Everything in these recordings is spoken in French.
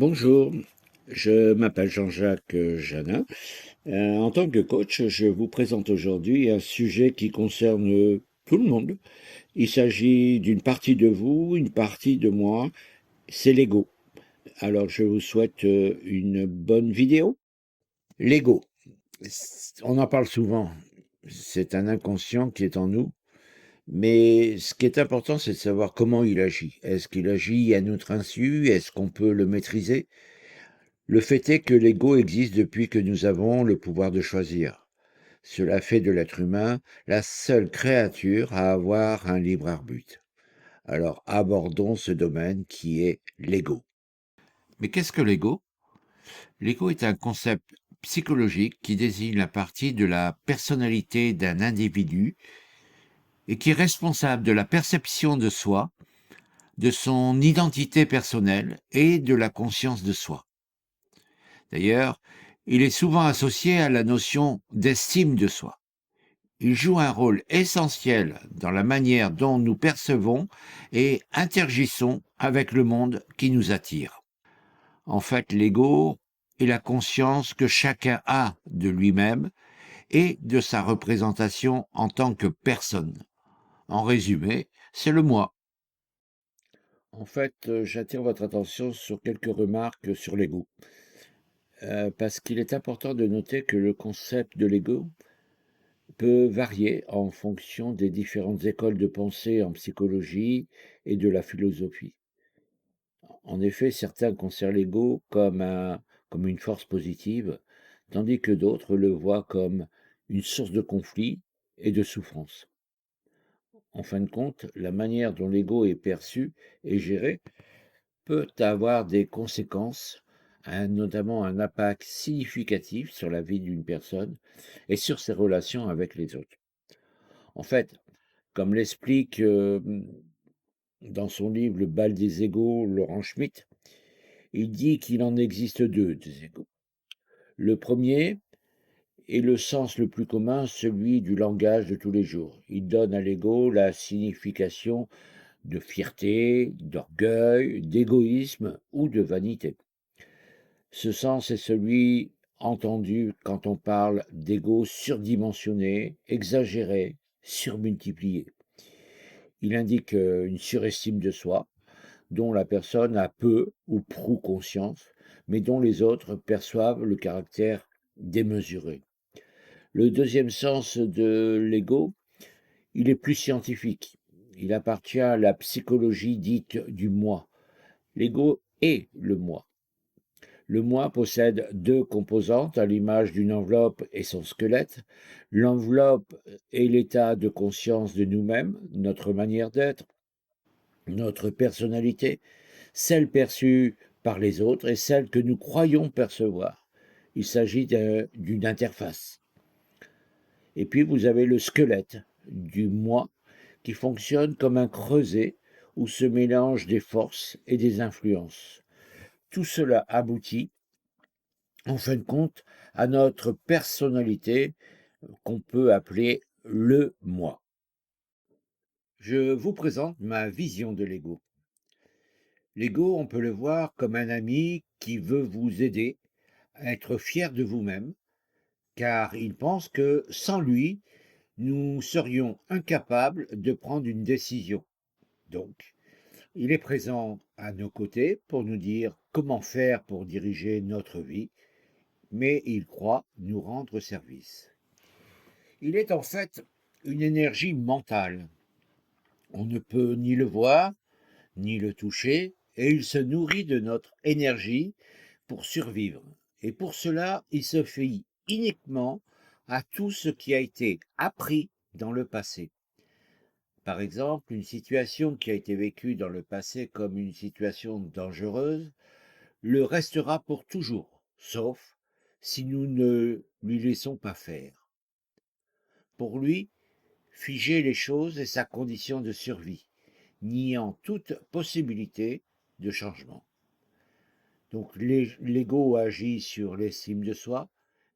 Bonjour, je m'appelle Jean-Jacques Janin. En tant que coach, je vous présente aujourd'hui un sujet qui concerne tout le monde. Il s'agit d'une partie de vous, une partie de moi, c'est l'ego. Alors je vous souhaite une bonne vidéo. L'ego, on en parle souvent, c'est un inconscient qui est en nous, mais ce qui est important, c'est de savoir comment il agit. Est-ce qu'il agit à notre insu? Est-ce qu'on peut le maîtriser? Le fait est que l'ego existe depuis que nous avons le pouvoir de choisir. Cela fait de l'être humain la seule créature à avoir un libre arbitre. Alors abordons ce domaine qui est l'ego. Mais qu'est-ce que l'ego? L'ego est un concept psychologique qui désigne la partie de la personnalité d'un individu et qui est responsable de la perception de soi, de son identité personnelle et de la conscience de soi. D'ailleurs, il est souvent associé à la notion d'estime de soi. Il joue un rôle essentiel dans la manière dont nous percevons et interagissons avec le monde qui nous attire. En fait, l'ego est la conscience que chacun a de lui-même et de sa représentation en tant que personne. En résumé, c'est le moi. En fait, j'attire votre attention sur quelques remarques sur l'ego. Parce qu'il est important de noter que le concept de l'ego peut varier en fonction des différentes écoles de pensée en psychologie et de la philosophie. En effet, certains considèrent l'ego comme une force positive, tandis que d'autres le voient comme une source de conflit et de souffrance. En fin de compte, la manière dont l'ego est perçu et géré peut avoir des conséquences, notamment un impact significatif sur la vie d'une personne et sur ses relations avec les autres. En fait, comme l'explique dans son livre Le bal des égaux, Laurent Schmitt, il dit qu'il en existe deux des égaux. Le premier est le sens le plus commun, celui du langage de tous les jours. Il donne à l'ego la signification de fierté, d'orgueil, d'égoïsme ou de vanité. Ce sens est celui entendu quand on parle d'ego surdimensionné, exagéré, surmultiplié. Il indique une surestime de soi, dont la personne a peu ou prou conscience, mais dont les autres perçoivent le caractère démesuré. Le deuxième sens de l'ego, il est plus scientifique. Il appartient à la psychologie dite du moi. L'ego est le moi. Le moi possède deux composantes à l'image d'une enveloppe et son squelette. L'enveloppe est l'état de conscience de nous-mêmes, notre manière d'être, notre personnalité, celle perçue par les autres et celle que nous croyons percevoir. Il s'agit d'une interface. Et puis vous avez le squelette du moi qui fonctionne comme un creuset où se mélangent des forces et des influences. Tout cela aboutit, en fin de compte, à notre personnalité qu'on peut appeler le moi. Je vous présente ma vision de l'ego. L'ego, on peut le voir comme un ami qui veut vous aider à être fier de vous-même, car il pense que sans lui, nous serions incapables de prendre une décision. Donc, il est présent à nos côtés pour nous dire comment faire pour diriger notre vie, mais il croit nous rendre service. Il est en fait une énergie mentale. On ne peut ni le voir, ni le toucher, et il se nourrit de notre énergie pour survivre. Et pour cela, il se fie uniquement à tout ce qui a été appris dans le passé. Par exemple, une situation qui a été vécue dans le passé comme une situation dangereuse le restera pour toujours, sauf si nous ne lui laissons pas faire. Pour lui, figer les choses est sa condition de survie, niant toute possibilité de changement. Donc l'ego agit sur l'estime de soi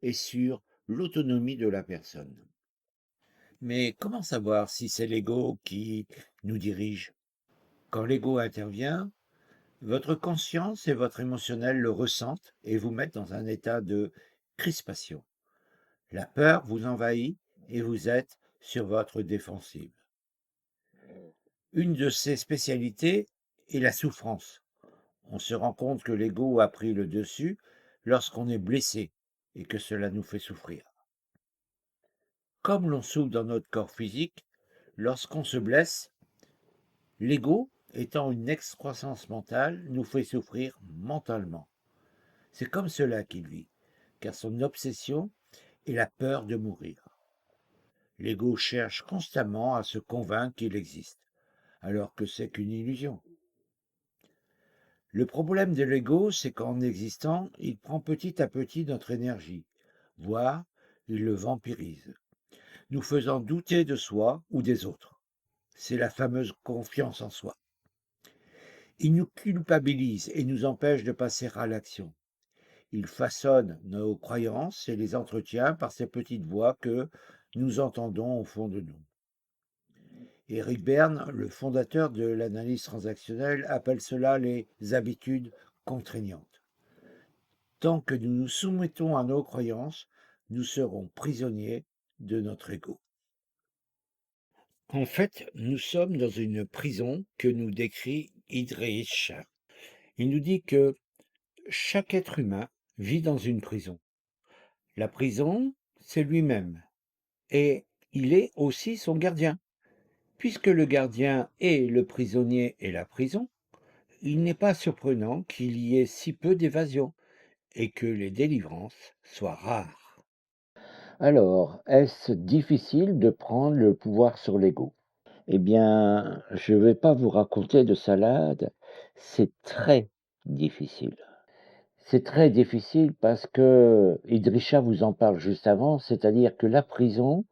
et sur l'autonomie de la personne. Mais comment savoir si c'est l'ego qui nous dirige? Quand l'ego intervient, Votre conscience et votre émotionnel le ressentent et vous mettent dans un état de crispation. La peur vous envahit et vous êtes sur votre défensive. Une de ses spécialités est la souffrance. On se rend compte que l'ego a pris le dessus lorsqu'on est blessé et que cela nous fait souffrir. Comme l'on souffre dans notre corps physique, lorsqu'on se blesse, l'ego, étant une excroissance mentale, nous fait souffrir mentalement. C'est comme cela qu'il vit, car son obsession est la peur de mourir. L'ego cherche constamment à se convaincre qu'il existe, alors que c'est qu'une illusion. Le problème de l'ego, c'est qu'en existant, il prend petit à petit notre énergie, voire il le vampirise, nous faisant douter de soi ou des autres. C'est la fameuse confiance en soi. Il nous culpabilise et nous empêche de passer à l'action. Il façonne nos croyances et les entretient par ces petites voix que nous entendons au fond de nous. Eric Berne, le fondateur de l'analyse transactionnelle, appelle cela les habitudes contraignantes. Tant que nous nous soumettons à nos croyances, nous serons prisonniers de notre ego. En fait, nous sommes dans une prison que nous décrit Idrich. Il nous dit que chaque être humain vit dans une prison. La prison, c'est lui-même. Et il est aussi son gardien. Puisque le gardien est le prisonnier et la prison, il n'est pas surprenant qu'il y ait si peu d'évasion et que les délivrances soient rares. Alors, est-ce difficile de prendre le pouvoir sur l'ego? Eh bien, je ne vais pas vous raconter de salade, c'est très difficile. C'est très difficile parce que Idrisha vous en parle juste avant, c'est-à-dire que la prison,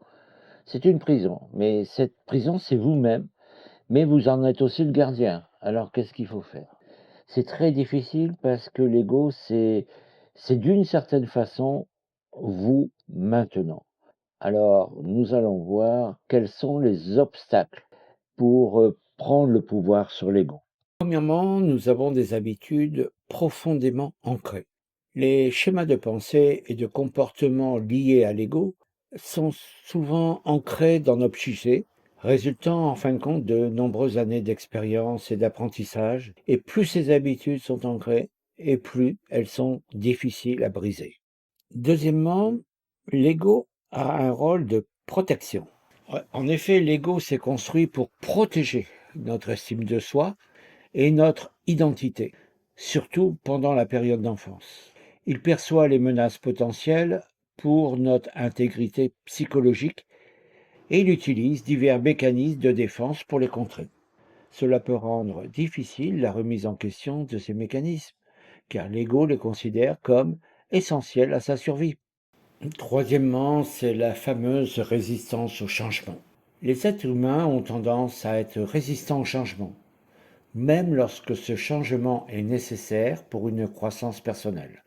c'est une prison, mais cette prison, c'est vous-même, mais vous en êtes aussi le gardien. Alors, qu'est-ce qu'il faut faire? C'est très difficile parce que l'ego, c'est d'une certaine façon vous maintenant. Alors, nous allons voir quels sont les obstacles pour prendre le pouvoir sur l'ego. Premièrement, nous avons des habitudes profondément ancrées. Les schémas de pensée et de comportement liés à l'ego sont souvent ancrés dans nos psychés, résultant en fin de compte de nombreuses années d'expérience et d'apprentissage. Et plus ces habitudes sont ancrées, et plus elles sont difficiles à briser. Deuxièmement, l'ego a un rôle de protection. En effet, l'ego s'est construit pour protéger notre estime de soi et notre identité, surtout pendant la période d'enfance. Il perçoit les menaces potentielles pour notre intégrité psychologique et il utilise divers mécanismes de défense pour les contrer. Cela peut rendre difficile la remise en question de ces mécanismes, car l'ego les considère comme essentiels à sa survie. Troisièmement, c'est la fameuse résistance au changement. Les êtres humains ont tendance à être résistants au changement, même lorsque ce changement est nécessaire pour une croissance personnelle.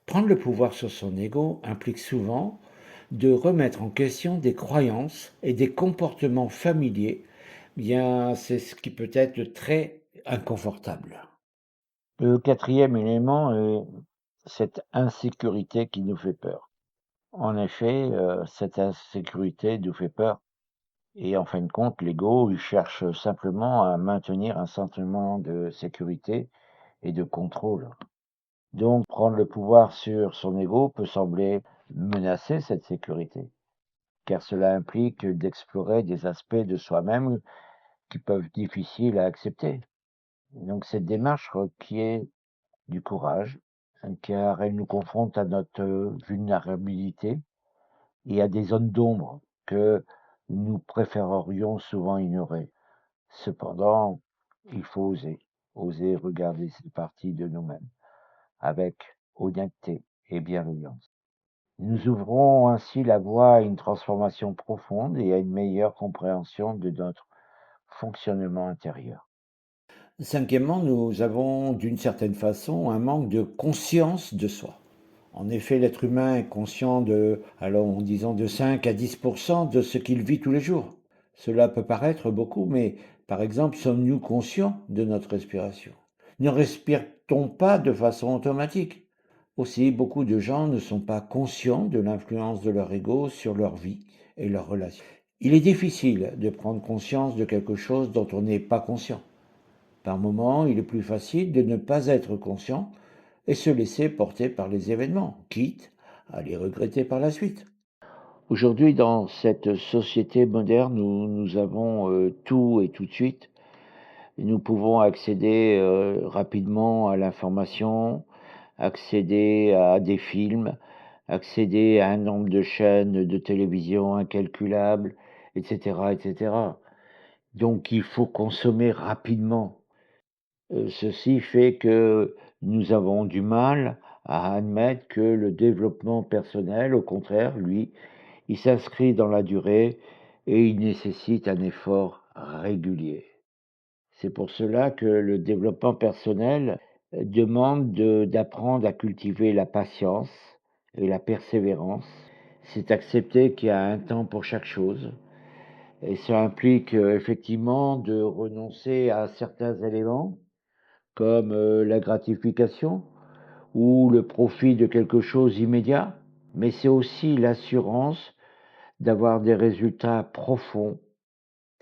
Prendre le pouvoir sur son ego implique souvent de remettre en question des croyances et des comportements familiers. Bien, c'est ce qui peut être très inconfortable. Le quatrième élément est cette insécurité qui nous fait peur. En effet, cette insécurité nous fait peur et en fin de compte, l'ego, il cherche simplement à maintenir un sentiment de sécurité et de contrôle. Donc, prendre le pouvoir sur son ego peut sembler menacer cette sécurité, car cela implique d'explorer des aspects de soi-même qui peuvent être difficiles à accepter. Donc, cette démarche requiert du courage, car elle nous confronte à notre vulnérabilité et à des zones d'ombre que nous préférerions souvent ignorer. Cependant, il faut oser regarder cette partie de nous-mêmes avec honnêteté et bienveillance. Nous ouvrons ainsi la voie à une transformation profonde et à une meilleure compréhension de notre fonctionnement intérieur. Cinquièmement, nous avons d'une certaine façon un manque de conscience de soi. En effet, l'être humain est conscient de, allons, disons, de 5 à 10% de ce qu'il vit tous les jours. Cela peut paraître beaucoup, mais par exemple, sommes-nous conscients de notre respiration? Ne respire-t-on pas de façon automatique? Aussi, beaucoup de gens ne sont pas conscients de l'influence de leur ego sur leur vie et leurs relations. Il est difficile de prendre conscience de quelque chose dont on n'est pas conscient. Par moments, il est plus facile de ne pas être conscient et se laisser porter par les événements, quitte à les regretter par la suite. Aujourd'hui, dans cette société moderne où nous avons tout et tout de suite, nous pouvons accéder rapidement à l'information, accéder à des films, accéder à un nombre de chaînes de télévision incalculable, etc., etc. Donc il faut consommer rapidement. Ceci fait que nous avons du mal à admettre que le développement personnel, au contraire, lui, il s'inscrit dans la durée et il nécessite un effort régulier. C'est pour cela que le développement personnel demande d'apprendre à cultiver la patience et la persévérance. C'est accepter qu'il y a un temps pour chaque chose. Et ça implique effectivement de renoncer à certains éléments comme la gratification ou le profit de quelque chose immédiat, mais c'est aussi l'assurance d'avoir des résultats profonds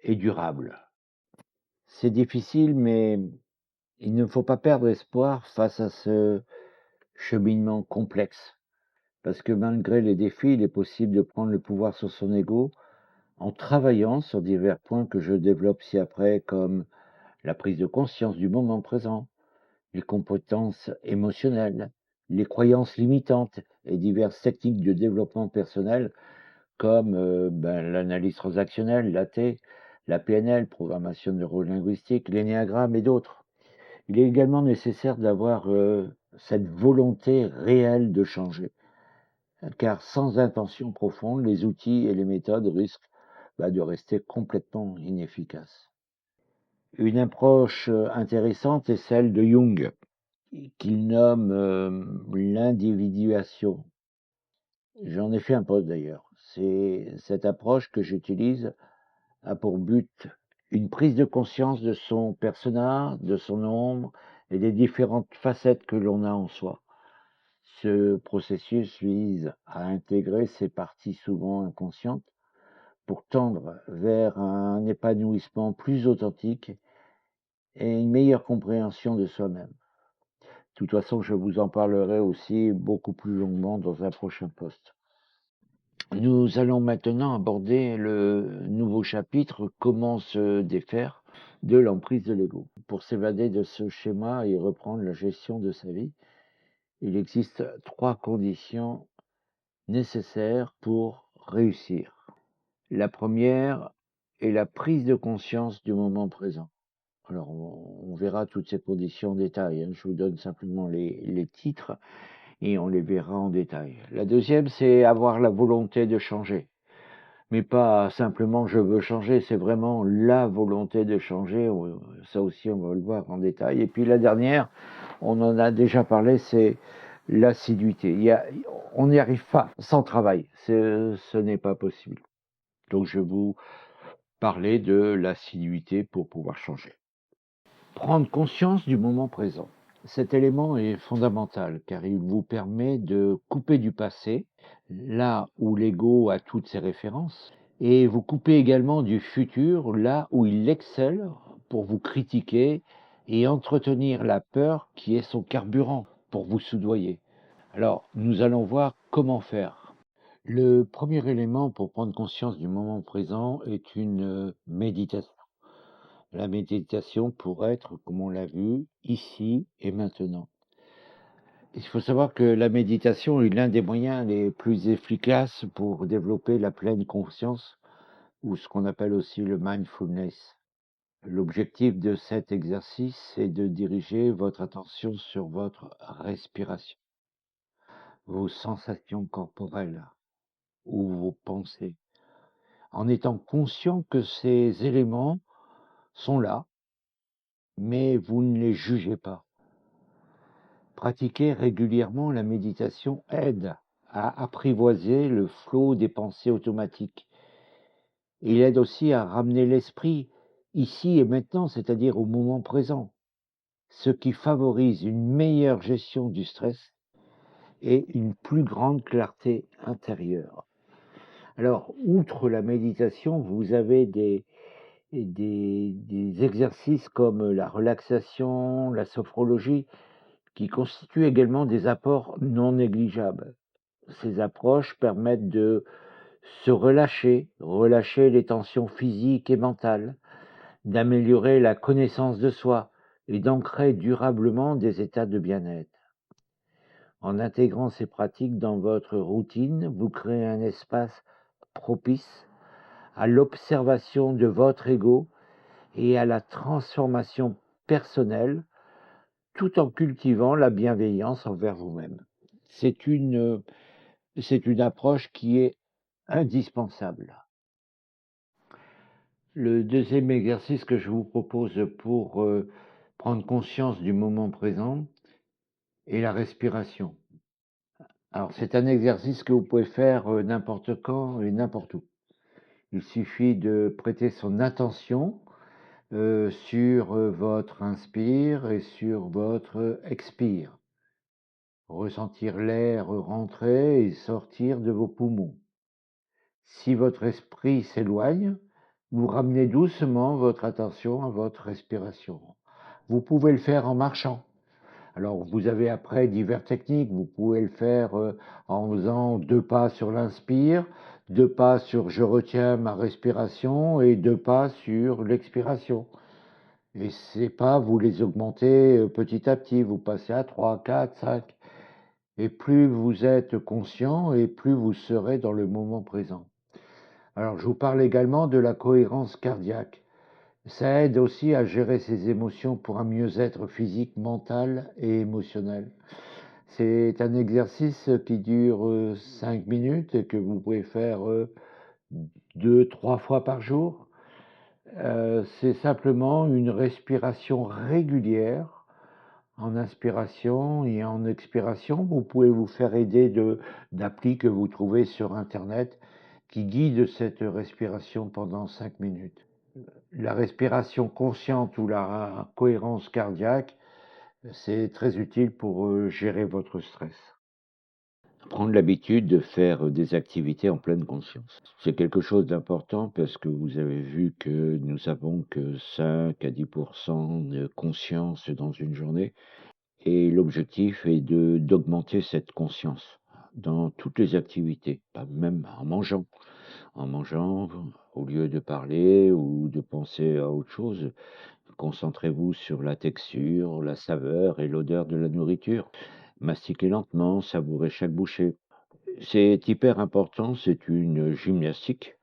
et durables. C'est difficile, mais il ne faut pas perdre espoir face à ce cheminement complexe, parce que malgré les défis, il est possible de prendre le pouvoir sur son ego en travaillant sur divers points que je développe ci-après, comme la prise de conscience du moment présent, les compétences émotionnelles, les croyances limitantes et diverses techniques de développement personnel comme l'analyse transactionnelle, l'AT, la PNL, programmation neurolinguistique, l'énéagramme et d'autres. Il est également nécessaire d'avoir cette volonté réelle de changer, car sans intention profonde, les outils et les méthodes risquent de rester complètement inefficaces. Une approche intéressante est celle de Jung, qu'il nomme l'individuation. J'en ai fait un post d'ailleurs. C'est cette approche que j'utilise a pour but une prise de conscience de son persona, de son ombre et des différentes facettes que l'on a en soi. Ce processus vise à intégrer ces parties souvent inconscientes pour tendre vers un épanouissement plus authentique et une meilleure compréhension de soi-même. De toute façon, je vous en parlerai aussi beaucoup plus longuement dans un prochain post. Nous allons maintenant aborder le nouveau chapitre Comment se défaire de l'emprise de l'ego. Pour s'évader de ce schéma et reprendre la gestion de sa vie, il existe 3 conditions nécessaires pour réussir. La première est la prise de conscience du moment présent. Alors, on verra toutes ces conditions en détail. Hein. Je vous donne simplement les titres et on les verra en détail. La deuxième, c'est avoir la volonté de changer. Mais pas simplement je veux changer, c'est vraiment la volonté de changer. Ça aussi, on va le voir en détail. Et puis la dernière, on en a déjà parlé, c'est l'assiduité. On n'y arrive pas sans travail. Ce n'est pas possible. Donc je vais vous parler de l'assiduité pour pouvoir changer. Prendre conscience du moment présent. Cet élément est fondamental car il vous permet de couper du passé, là où l'ego a toutes ses références, et vous coupez également du futur, là où il excelle pour vous critiquer et entretenir la peur qui est son carburant pour vous soudoyer. Alors, nous allons voir comment faire. Le premier élément pour prendre conscience du moment présent est une méditation. La méditation pour être, comme on l'a vu, ici et maintenant. Il faut savoir que la méditation est l'un des moyens les plus efficaces pour développer la pleine conscience, ou ce qu'on appelle aussi le mindfulness. L'objectif de cet exercice est de diriger votre attention sur votre respiration, vos sensations corporelles ou vos pensées, en étant conscient que ces éléments sont là, mais vous ne les jugez pas. Pratiquer régulièrement la méditation aide à apprivoiser le flot des pensées automatiques. Il aide aussi à ramener l'esprit ici et maintenant, c'est-à-dire au moment présent. ce qui favorise une meilleure gestion du stress et une plus grande clarté intérieure. Alors, outre la méditation, vous avez des exercices comme la relaxation, la sophrologie, qui constituent également des apports non négligeables. Ces approches permettent de se relâcher les tensions physiques et mentales, d'améliorer la connaissance de soi et d'ancrer durablement des états de bien-être. En intégrant ces pratiques dans votre routine, vous créez un espace propice à l'observation de votre ego et à la transformation personnelle, tout en cultivant la bienveillance envers vous-même. C'est une approche qui est indispensable. Le deuxième exercice que je vous propose pour prendre conscience du moment présent est la respiration. Alors, c'est un exercice que vous pouvez faire n'importe quand et n'importe où. Il suffit de prêter son attention sur votre inspire et sur votre expire. Ressentir l'air rentrer et sortir de vos poumons. Si votre esprit s'éloigne, vous ramenez doucement votre attention à votre respiration. Vous pouvez le faire en marchant. Alors, vous avez après diverses techniques. Vous pouvez le faire en faisant 2 pas sur l'inspire, 2 pas sur je retiens ma respiration et 2 pas sur l'expiration. Et ces pas, vous les augmentez petit à petit. Vous passez à 3, 4, 5. Et plus vous êtes conscient et plus vous serez dans le moment présent. Alors, je vous parle également de la cohérence cardiaque. Ça aide aussi à gérer ses émotions pour un mieux-être physique, mental et émotionnel. C'est un exercice qui dure 5 minutes et que vous pouvez faire 2-3 fois par jour. C'est simplement une respiration régulière en inspiration et en expiration. Vous pouvez vous faire aider d'applis que vous trouvez sur Internet qui guident cette respiration pendant 5 minutes. La respiration consciente ou la cohérence cardiaque, c'est très utile pour gérer votre stress. Prendre l'habitude de faire des activités en pleine conscience. C'est quelque chose d'important parce que vous avez vu que nous avons que 5 à 10% de conscience dans une journée. Et l'objectif est d'augmenter cette conscience dans toutes les activités, pas même en mangeant. En mangeant, au lieu de parler ou de penser à autre chose, concentrez-vous sur la texture, la saveur et l'odeur de la nourriture. Mastiquez lentement, savourez chaque bouchée. C'est hyper important, c'est une gymnastique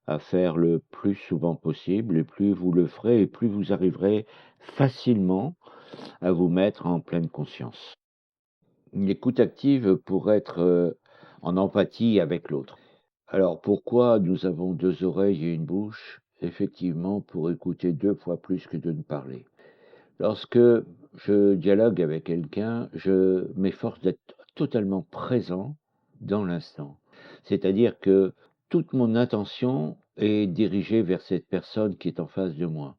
à faire le plus souvent possible, et plus vous le ferez, et plus vous arriverez facilement à vous mettre en pleine conscience. L'écoute active pour être en empathie avec l'autre. Alors pourquoi nous avons 2 oreilles et une bouche? Effectivement, pour écouter 2 fois plus que de ne parler. Lorsque je dialogue avec quelqu'un, je m'efforce d'être totalement présent dans l'instant. C'est-à-dire que toute mon attention est dirigée vers cette personne qui est en face de moi.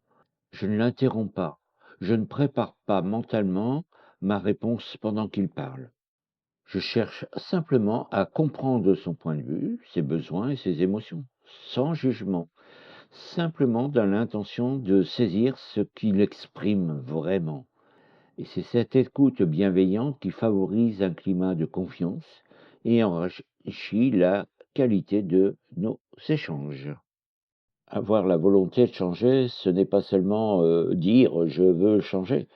Je ne l'interromps pas. Je ne prépare pas mentalement ma réponse pendant qu'il parle. Je cherche simplement à comprendre son point de vue, ses besoins et ses émotions, sans jugement, simplement dans l'intention de saisir ce qu'il exprime vraiment. Et c'est cette écoute bienveillante qui favorise un climat de confiance et enrichit la qualité de nos échanges. Avoir la volonté de changer, ce n'est pas seulement dire je veux changer,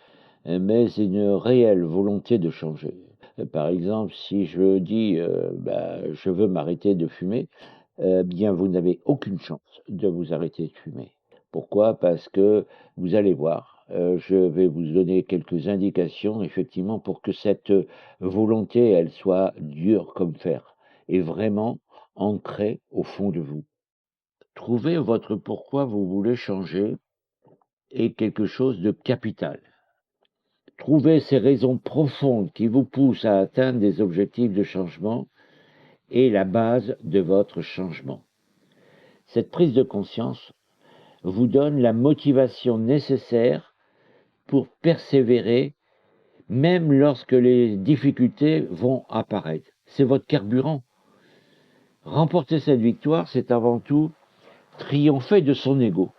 mais une réelle volonté de changer. Par exemple, si je dis je veux m'arrêter de fumer, bien vous n'avez aucune chance de vous arrêter de fumer. Pourquoi? Parce que vous allez voir, je vais vous donner quelques indications effectivement pour que cette volonté, elle soit dure comme fer et vraiment ancrée au fond de vous. Trouver votre pourquoi vous voulez changer est quelque chose de capital. Trouver ces raisons profondes qui vous poussent à atteindre des objectifs de changement est la base de votre changement. Cette prise de conscience vous donne la motivation nécessaire pour persévérer, même lorsque les difficultés vont apparaître. C'est votre carburant. Remporter cette victoire, c'est avant tout triompher de son ego.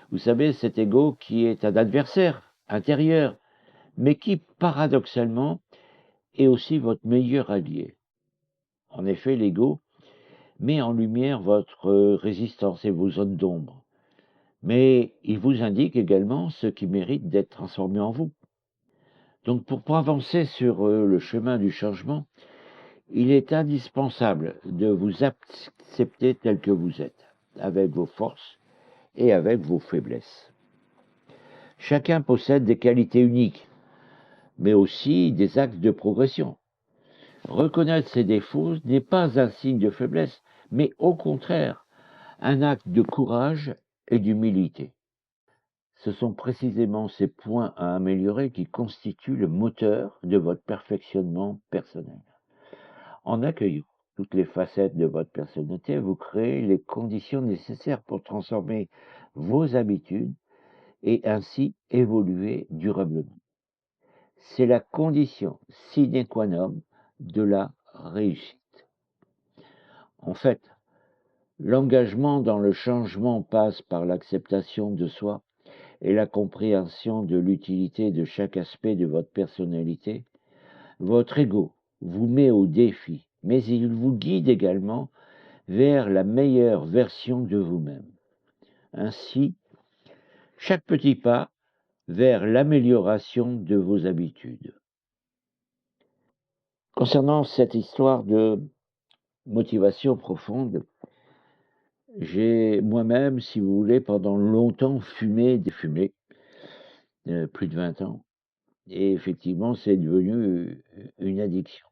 Vous savez, cet ego qui est un adversaire intérieur, mais qui, paradoxalement, est aussi votre meilleur allié. En effet, l'ego met en lumière votre résistance et vos zones d'ombre, mais il vous indique également ce qui mérite d'être transformé en vous. Donc, pour avancer sur le chemin du changement, il est indispensable de vous accepter tel que vous êtes, avec vos forces et avec vos faiblesses. Chacun possède des qualités uniques, mais aussi des axes de progression. Reconnaître ses défauts n'est pas un signe de faiblesse, mais au contraire, un acte de courage et d'humilité. Ce sont précisément ces points à améliorer qui constituent le moteur de votre perfectionnement personnel. En accueillant toutes les facettes de votre personnalité, vous créez les conditions nécessaires pour transformer vos habitudes et ainsi évoluer durablement. C'est la condition sine qua non de la réussite. En fait, l'engagement dans le changement passe par l'acceptation de soi et la compréhension de l'utilité de chaque aspect de votre personnalité. Votre ego vous met au défi, mais il vous guide également vers la meilleure version de vous-même. Ainsi, chaque petit pas vers l'amélioration de vos habitudes. Concernant cette histoire de motivation profonde, j'ai moi-même, si vous voulez, pendant longtemps fumé, plus de 20 ans, et effectivement, c'est devenu une addiction.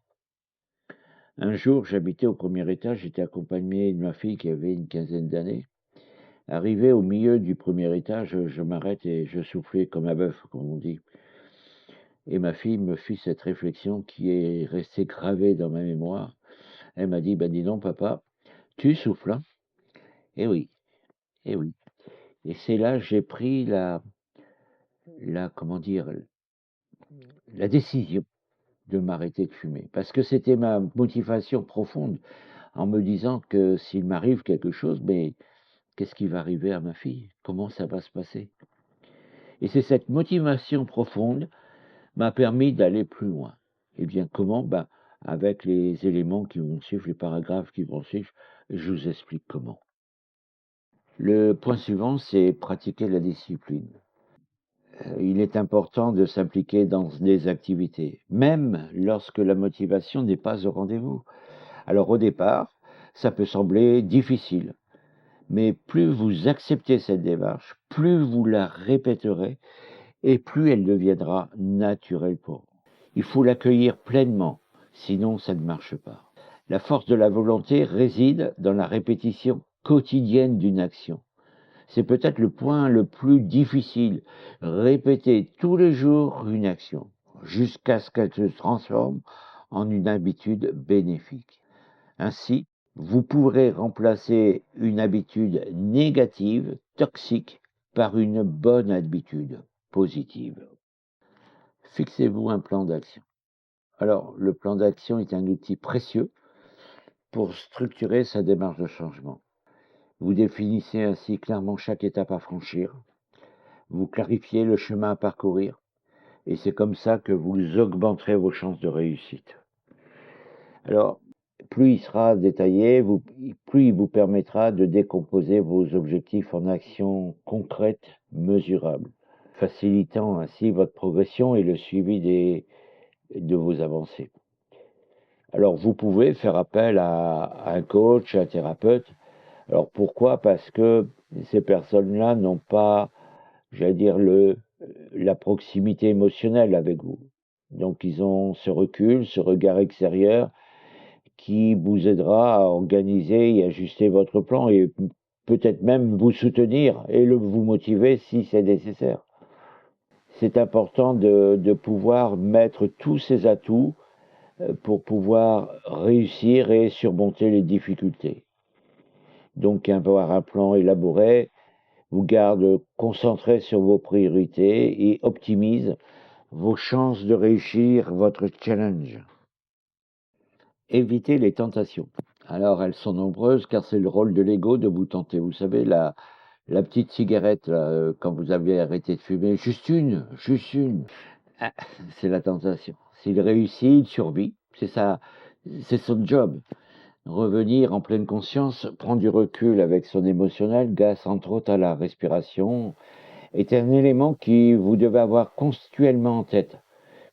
Un jour, j'habitais au premier étage, j'étais accompagné de ma fille qui avait une quinzaine d'années. Arrivé au milieu du premier étage, je m'arrête et je soufflais comme un bœuf, comme on dit. Et ma fille me fit cette réflexion qui est restée gravée dans ma mémoire. Elle m'a dit, dis donc papa, tu souffles, hein? Eh oui, eh oui. Et c'est là que j'ai pris comment dire, la décision de m'arrêter de fumer. Parce que c'était ma motivation profonde en me disant que s'il m'arrive quelque chose, mais qu'est-ce qui va arriver à ma fille? Comment ça va se passer? Et c'est cette motivation profonde m'a permis d'aller plus loin. Et bien comment? Avec les éléments qui vont suivre, les paragraphes qui vont suivre, je vous explique comment. Le point suivant, c'est pratiquer la discipline. Il est important de s'impliquer dans des activités, même lorsque la motivation n'est pas au rendez-vous. Alors au départ, ça peut sembler difficile, mais plus vous acceptez cette démarche, plus vous la répéterez et plus elle deviendra naturelle pour vous. Il faut l'accueillir pleinement, sinon ça ne marche pas. La force de la volonté réside dans la répétition quotidienne d'une action. C'est peut-être le point le plus difficile. Répéter tous les jours une action, jusqu'à ce qu'elle se transforme en une habitude bénéfique. Ainsi, vous pourrez remplacer une habitude négative, toxique, par une bonne habitude positive. Fixez-vous un plan d'action. Alors, le plan d'action est un outil précieux pour structurer sa démarche de changement. Vous définissez ainsi clairement chaque étape à franchir. Vous clarifiez le chemin à parcourir. Et c'est comme ça que vous augmenterez vos chances de réussite. Alors, plus il sera détaillé, plus il vous permettra de décomposer vos objectifs en actions concrètes, mesurables, facilitant ainsi votre progression et le suivi de vos avancées. Alors, vous pouvez faire appel à un coach, un thérapeute. Alors, pourquoi? Parce que ces personnes-là n'ont pas, j'allais dire, la proximité émotionnelle avec vous. Donc, ils ont ce recul, ce regard extérieur qui vous aidera à organiser et ajuster votre plan et peut-être même vous soutenir et vous motiver si c'est nécessaire. C'est important de pouvoir mettre tous ces atouts pour pouvoir réussir et surmonter les difficultés. Donc avoir un plan élaboré vous garde concentré sur vos priorités et optimise vos chances de réussir votre challenge. Évitez les tentations. Alors, elles sont nombreuses car c'est le rôle de l'ego de vous tenter. Vous savez, la petite cigarette, là, quand vous avez arrêté de fumer, juste une. Ah, c'est la tentation. S'il réussit, il survit. C'est ça, c'est son job. Revenir en pleine conscience, prendre du recul avec son émotionnel, grâce entre autres à la respiration, est un élément qui vous devez avoir continuellement en tête.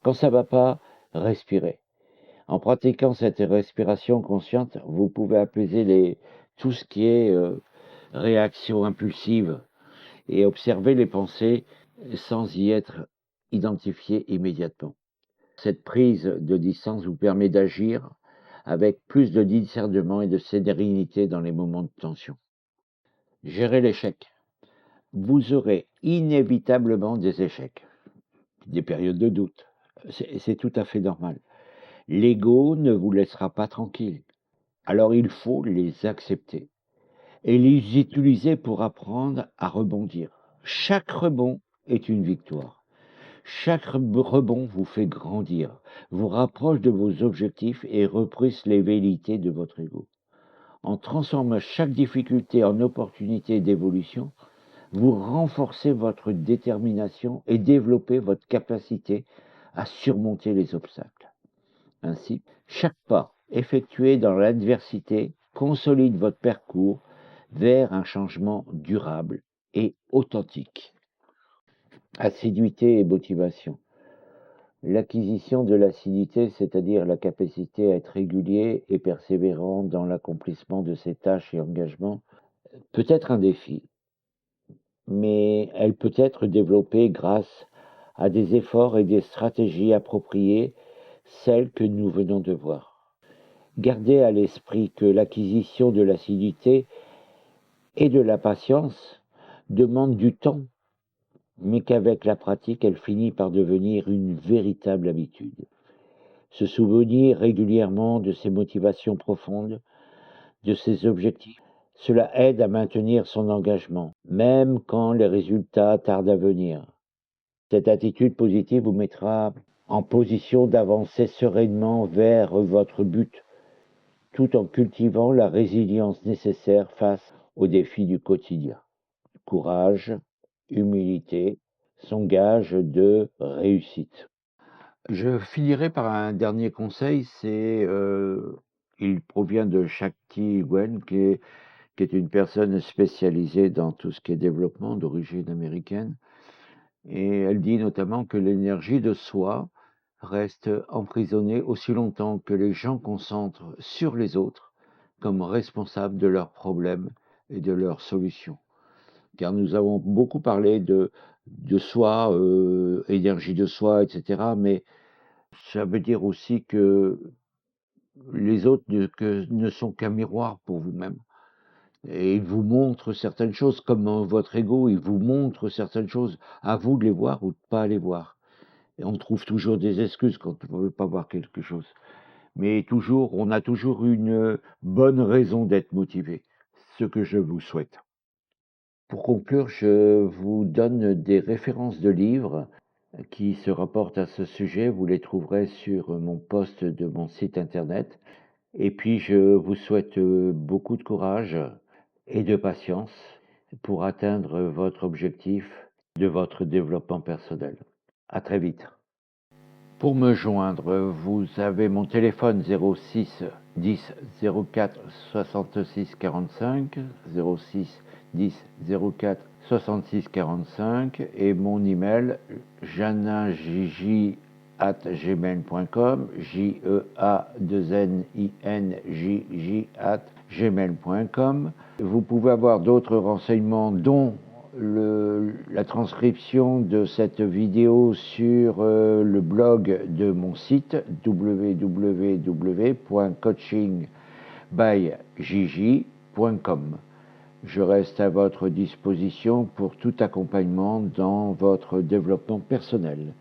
Quand ça va pas, respirez. En pratiquant cette respiration consciente, vous pouvez apaiser tout ce qui est réaction impulsive et observer les pensées sans y être identifié immédiatement. Cette prise de distance vous permet d'agir avec plus de discernement et de sérénité dans les moments de tension. Gérez l'échec. Vous aurez inévitablement des échecs, des périodes de doute. C'est tout à fait normal. L'ego ne vous laissera pas tranquille. Alors il faut les accepter et les utiliser pour apprendre à rebondir. Chaque rebond est une victoire. Chaque rebond vous fait grandir, vous rapproche de vos objectifs et repousse les velléités de votre ego. En transformant chaque difficulté en opportunité d'évolution, vous renforcez votre détermination et développez votre capacité à surmonter les obstacles. Ainsi, chaque pas effectué dans l'adversité consolide votre parcours vers un changement durable et authentique. Assiduité et motivation. L'acquisition de l'assiduité, c'est-à-dire la capacité à être régulier et persévérant dans l'accomplissement de ses tâches et engagements, peut être un défi, mais elle peut être développée grâce à des efforts et des stratégies appropriées, celles que nous venons de voir. Gardez à l'esprit que l'acquisition de l'assiduité et de la patience demande du temps, mais qu'avec la pratique, elle finit par devenir une véritable habitude. Se souvenir régulièrement de ses motivations profondes, de ses objectifs, cela aide à maintenir son engagement, même quand les résultats tardent à venir. Cette attitude positive vous mettra en position d'avancer sereinement vers votre but, tout en cultivant la résilience nécessaire face aux défis du quotidien. Courage, humilité sont gages de réussite. Je finirai par un dernier conseil, il provient de Shakti Gwen, qui est une personne spécialisée dans tout ce qui est développement d'origine américaine. Et elle dit notamment que l'énergie de soi reste emprisonnée aussi longtemps que les gens concentrent sur les autres comme responsables de leurs problèmes et de leurs solutions. Car nous avons beaucoup parlé de soi, énergie de soi, etc. Mais ça veut dire aussi que les autres ne sont qu'un miroir pour vous-même. Et ils vous montrent certaines choses, comme votre ego, il vous montre certaines choses, à vous de les voir ou de ne pas les voir. Et on trouve toujours des excuses quand on ne veut pas voir quelque chose. Mais toujours, on a toujours une bonne raison d'être motivé, ce que je vous souhaite. Pour conclure, je vous donne des références de livres qui se rapportent à ce sujet. Vous les trouverez sur mon post de mon site internet. Et puis, je vous souhaite beaucoup de courage et de patience pour atteindre votre objectif de votre développement personnel. À très vite. Pour me joindre, vous avez mon téléphone 06 10 04 66 45, 06 10 04 66 45 et mon email janingj@gmail.com, jeaningj@gmail.com. Vous pouvez avoir d'autres renseignements dont la transcription de cette vidéo sur le blog de mon site www.coachingbygigi.com. Je reste à votre disposition pour tout accompagnement dans votre développement personnel.